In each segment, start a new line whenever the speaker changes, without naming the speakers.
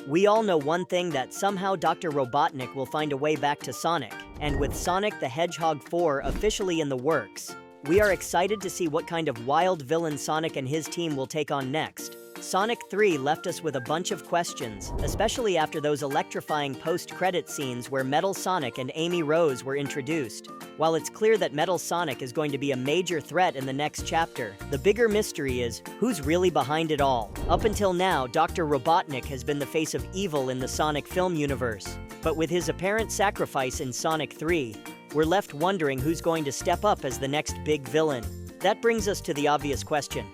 We all know one thing, that somehow Dr. Robotnik will find a way back to Sonic, and with Sonic the Hedgehog 4 officially in the works, we are excited to see what kind of wild villain Sonic and his team will take on next. Sonic 3 left us with a bunch of questions, especially after those electrifying post-credit scenes where Metal Sonic and Amy Rose were introduced. While it's clear that Metal Sonic is going to be a major threat in the next chapter, the bigger mystery is, who's really behind it all? Up until now, Dr. Robotnik has been the face of evil in the Sonic film universe. But with his apparent sacrifice in Sonic 3, we're left wondering who's going to step up as the next big villain. That brings us to the obvious question.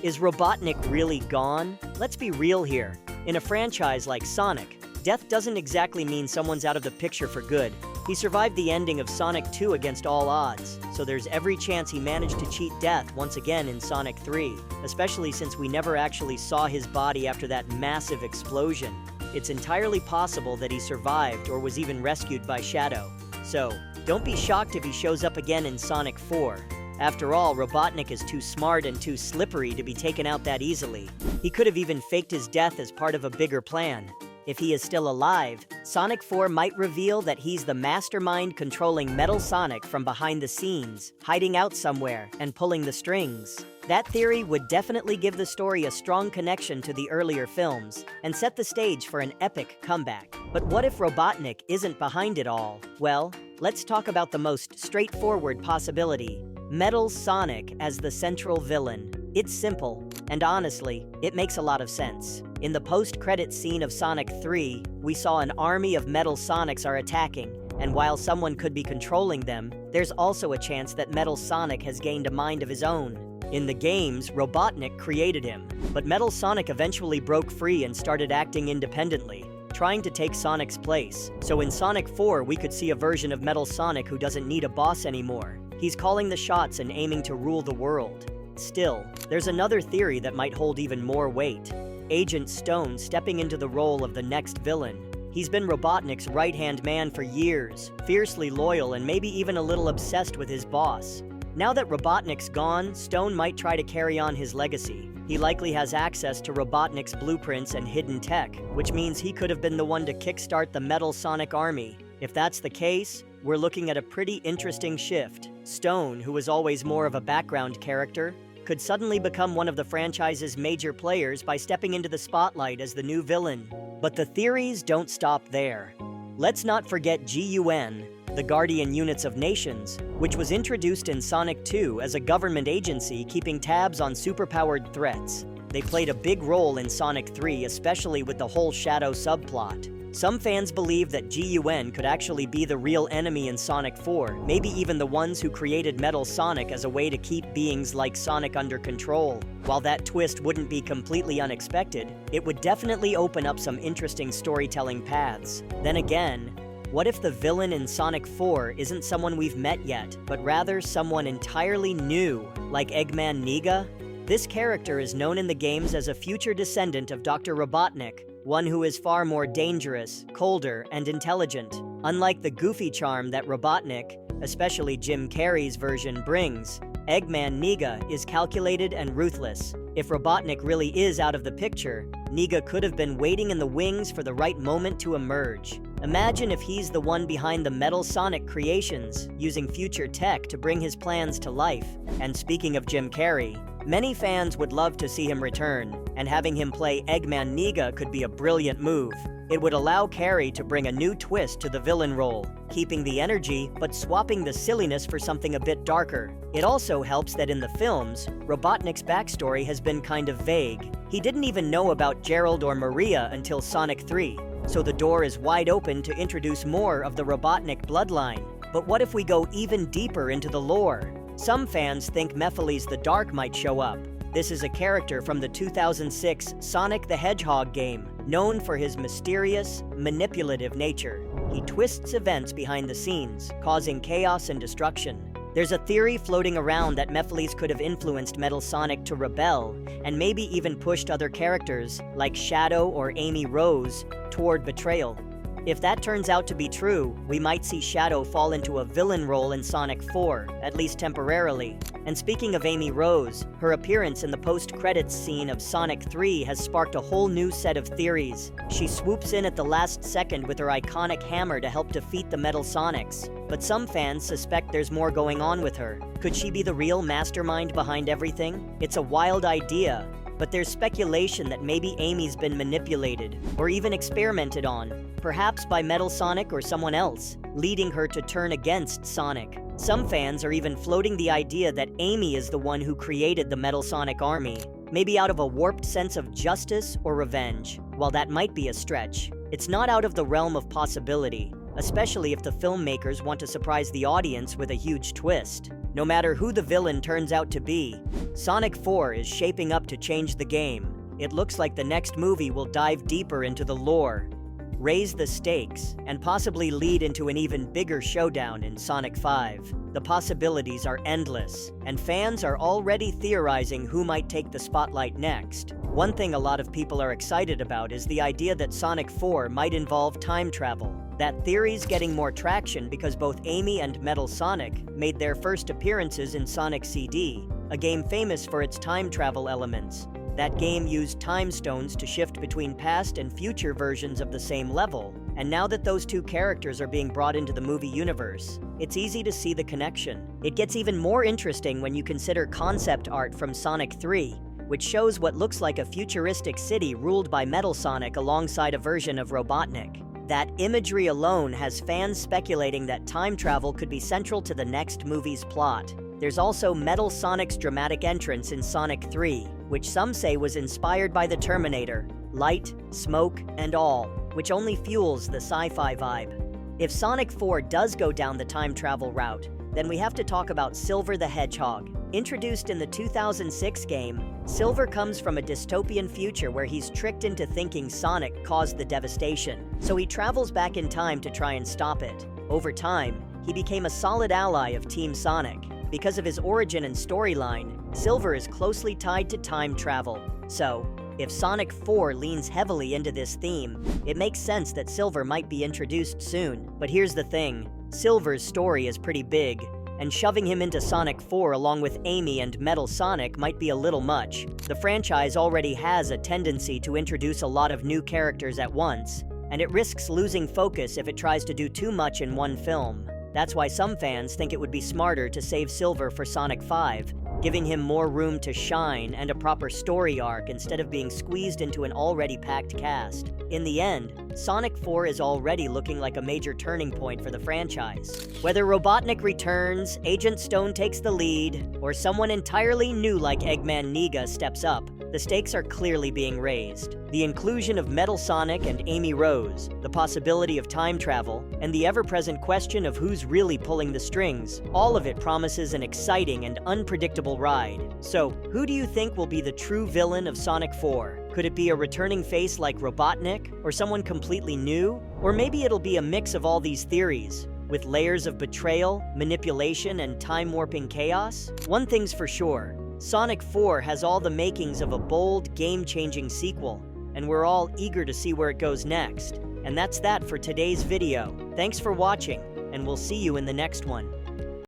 Is Robotnik really gone? Let's be real here. In a franchise like Sonic, death doesn't exactly mean someone's out of the picture for good. He survived the ending of Sonic 2 against all odds, so there's every chance he managed to cheat death once again in Sonic 3, especially since we never actually saw his body after that massive explosion. It's entirely possible that he survived or was even rescued by Shadow. So, don't be shocked if he shows up again in Sonic 4. After all, Robotnik is too smart and too slippery to be taken out that easily. He could have even faked his death as part of a bigger plan. If he is still alive, Sonic 4 might reveal that he's the mastermind controlling Metal Sonic from behind the scenes, hiding out somewhere and pulling the strings. That theory would definitely give the story a strong connection to the earlier films and set the stage for an epic comeback. But what if Robotnik isn't behind it all? Well, let's talk about the most straightforward possibility. Metal Sonic as the central villain. It's simple, and honestly, it makes a lot of sense. In the post-credits scene of Sonic 3, we saw an army of Metal Sonics are attacking, and while someone could be controlling them, there's also a chance that Metal Sonic has gained a mind of his own. In the games, Robotnik created him, but Metal Sonic eventually broke free and started acting independently, trying to take Sonic's place. So in Sonic 4, we could see a version of Metal Sonic who doesn't need a boss anymore. He's calling the shots and aiming to rule the world. Still, there's another theory that might hold even more weight. Agent Stone stepping into the role of the next villain. He's been Robotnik's right-hand man for years, fiercely loyal and maybe even a little obsessed with his boss. Now that Robotnik's gone, Stone might try to carry on his legacy. He likely has access to Robotnik's blueprints and hidden tech, which means he could have been the one to kickstart the Metal Sonic army. If that's the case, we're looking at a pretty interesting shift. Stone, who was always more of a background character, could suddenly become one of the franchise's major players by stepping into the spotlight as the new villain. But the theories don't stop there. Let's not forget G.U.N, the Guardian Units of Nations, which was introduced in Sonic 2 as a government agency keeping tabs on superpowered threats. They played a big role in Sonic 3, especially with the whole Shadow subplot. Some fans believe that G.U.N could actually be the real enemy in Sonic 4, maybe even the ones who created Metal Sonic as a way to keep beings like Sonic under control. While that twist wouldn't be completely unexpected, it would definitely open up some interesting storytelling paths. Then again, what if the villain in Sonic 4 isn't someone we've met yet, but rather someone entirely new, like Eggman Nega? This character is known in the games as a future descendant of Dr. Robotnik, one who is far more dangerous, colder, and intelligent. Unlike the goofy charm that Robotnik, especially Jim Carrey's version, brings, Eggman Nega is calculated and ruthless. If Robotnik really is out of the picture, Nega could have been waiting in the wings for the right moment to emerge. Imagine if he's the one behind the Metal Sonic creations, using future tech to bring his plans to life. And speaking of Jim Carrey, many fans would love to see him return, and having him play Eggman Nega could be a brilliant move. It would allow Carrey to bring a new twist to the villain role, keeping the energy but swapping the silliness for something a bit darker. It also helps that in the films, Robotnik's backstory has been kind of vague. He didn't even know about Gerald or Maria until Sonic 3, so the door is wide open to introduce more of the Robotnik bloodline. But what if we go even deeper into the lore? Some fans think Mephiles the Dark might show up. This is a character from the 2006 Sonic the Hedgehog game, known for his mysterious, manipulative nature. He twists events behind the scenes, causing chaos and destruction. There's a theory floating around that Mephiles could have influenced Metal Sonic to rebel, and maybe even pushed other characters, like Shadow or Amy Rose, toward betrayal. If that turns out to be true, we might see Shadow fall into a villain role in Sonic 4, at least temporarily. And speaking of Amy Rose, her appearance in the post-credits scene of Sonic 3 has sparked a whole new set of theories. She swoops in at the last second with her iconic hammer to help defeat the Metal Sonics. But some fans suspect there's more going on with her. Could she be the real mastermind behind everything? It's a wild idea, but there's speculation that maybe Amy's been manipulated, or even experimented on, perhaps by Metal Sonic or someone else, leading her to turn against Sonic. Some fans are even floating the idea that Amy is the one who created the Metal Sonic army, maybe out of a warped sense of justice or revenge. While that might be a stretch, it's not out of the realm of possibility, especially if the filmmakers want to surprise the audience with a huge twist. No matter who the villain turns out to be, Sonic 4 is shaping up to change the game. It looks like the next movie will dive deeper into the lore, raise the stakes, and possibly lead into an even bigger showdown in Sonic 5. The possibilities are endless, and fans are already theorizing who might take the spotlight next. One thing a lot of people are excited about is the idea that Sonic 4 might involve time travel. That theory's getting more traction because both Amy and Metal Sonic made their first appearances in Sonic CD, a game famous for its time travel elements. That game used time stones to shift between past and future versions of the same level, and now that those two characters are being brought into the movie universe, it's easy to see the connection. It gets even more interesting when you consider concept art from Sonic 3, which shows what looks like a futuristic city ruled by Metal Sonic alongside a version of Robotnik. That imagery alone has fans speculating that time travel could be central to the next movie's plot. There's also Metal Sonic's dramatic entrance in Sonic 3, which some say was inspired by the Terminator, light, smoke, and all, which only fuels the sci-fi vibe. If Sonic 4 does go down the time travel route, then we have to talk about Silver the Hedgehog. Introduced in the 2006 game, Silver comes from a dystopian future where he's tricked into thinking Sonic caused the devastation, so he travels back in time to try and stop it. Over time, he became a solid ally of Team Sonic. Because of his origin and storyline, Silver is closely tied to time travel. So, if Sonic 4 leans heavily into this theme, it makes sense that Silver might be introduced soon. But here's the thing, Silver's story is pretty big, and shoving him into Sonic 4 along with Amy and Metal Sonic might be a little much. The franchise already has a tendency to introduce a lot of new characters at once, and it risks losing focus if it tries to do too much in one film. That's why some fans think it would be smarter to save Silver for Sonic 5, giving him more room to shine and a proper story arc instead of being squeezed into an already packed cast. In the end, Sonic 4 is already looking like a major turning point for the franchise. Whether Robotnik returns, Agent Stone takes the lead, or someone entirely new like Eggman Nega steps up, the stakes are clearly being raised. The inclusion of Metal Sonic and Amy Rose, the possibility of time travel, and the ever-present question of who's really pulling the strings, all of it promises an exciting and unpredictable ride. So, who do you think will be the true villain of Sonic 4? Could it be a returning face like Robotnik, or someone completely new? Or maybe it'll be a mix of all these theories, with layers of betrayal, manipulation, and time-warping chaos? One thing's for sure, Sonic 4 has all the makings of a bold, game-changing sequel, and we're all eager to see where it goes next. And that's that for today's video. Thanks for watching, and we'll see you in the next one.